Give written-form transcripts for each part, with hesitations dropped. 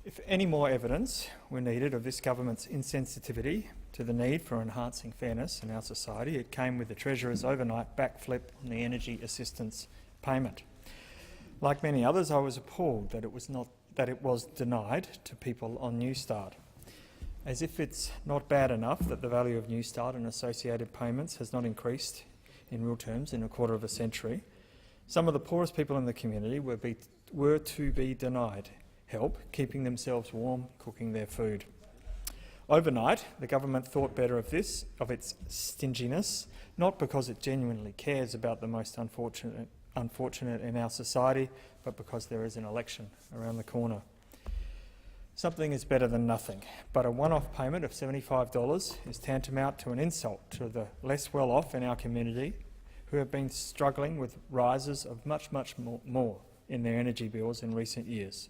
If any more evidence were needed of this government's insensitivity to the need for enhancing fairness in our society, it came with the Treasurer's overnight backflip on the energy assistance payment. Like many others, I was appalled that it was denied to people on Newstart. As if it's not bad enough that the value of Newstart and associated payments has not increased in real terms in a quarter of a century, some of the poorest people in the community were to be denied help keeping themselves warm, cooking their food. Overnight, the government thought better of its stinginess, not because it genuinely cares about the most unfortunate in our society, but because there is an election around the corner. Something is better than nothing, but a one-off payment of $75 is tantamount to an insult to the less well-off in our community who have been struggling with rises of much more in their energy bills in recent years.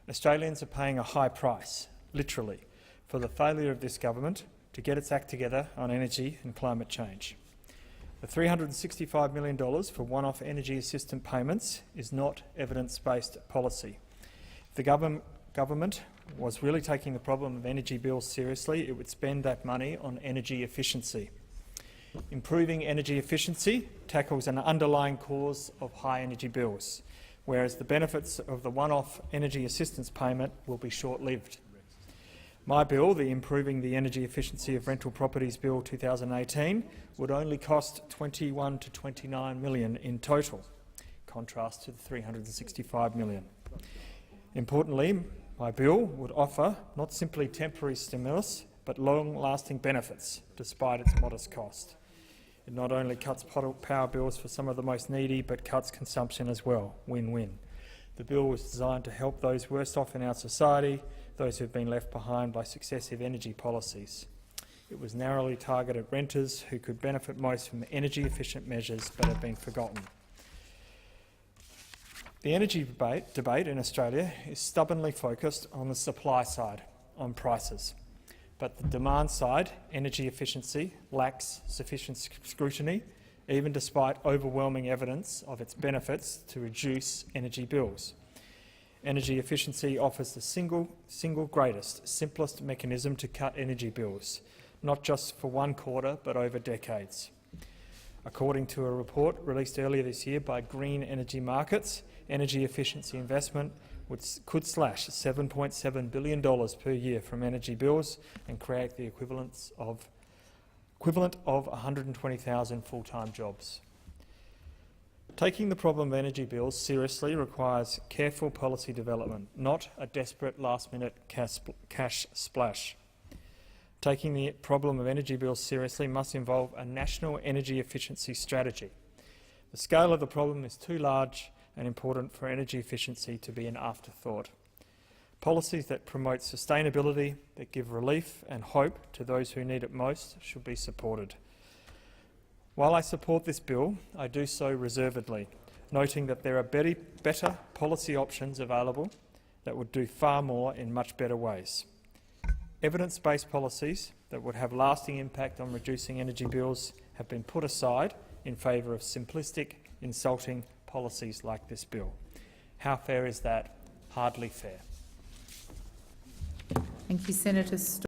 Australians are paying a high price, literally, for the failure of this government to get its act together on energy and climate change. The $365 million for one-off energy assistance payments is not evidence-based policy. If the government was really taking the problem of energy bills seriously, it would spend that money on energy efficiency. Improving energy efficiency tackles an underlying cause of high energy bills, whereas the benefits of the one-off energy assistance payment will be short-lived. My bill, the Improving the Energy Efficiency of Rental Properties Bill 2018, would only cost $21 to $29 million in total, contrast to the $365 million. Importantly, my bill would offer not simply temporary stimulus, but long-lasting benefits, despite its modest cost. It not only cuts power bills for some of the most needy, but cuts consumption as well. Win-win. The bill was designed to help those worst off in our society, those who have been left behind by successive energy policies. It was narrowly targeted at renters who could benefit most from energy-efficient measures but have been forgotten. The energy debate in Australia is stubbornly focused on the supply side, on prices. But the demand side, energy efficiency, lacks sufficient scrutiny, even despite overwhelming evidence of its benefits to reduce energy bills. Energy efficiency offers the single greatest, simplest mechanism to cut energy bills, not just for one quarter but over decades. According to a report released earlier this year by Green Energy Markets, energy efficiency investment could slash $7.7 billion per year from energy bills and create the equivalent of 120,000 full-time jobs. Taking the problem of energy bills seriously requires careful policy development, not a desperate last-minute cash splash. Taking the problem of energy bills seriously must involve a national energy efficiency strategy. The scale of the problem is too large and important for energy efficiency to be an afterthought. Policies that promote sustainability, that give relief and hope to those who need it most, should be supported. While I support this bill, I do so reservedly, noting that there are better policy options available that would do far more in much better ways. Evidence-based policies that would have lasting impact on reducing energy bills have been put aside in favour of simplistic, insulting policies like this bill. How fair is that? Hardly fair. Thank you, Senator Storr.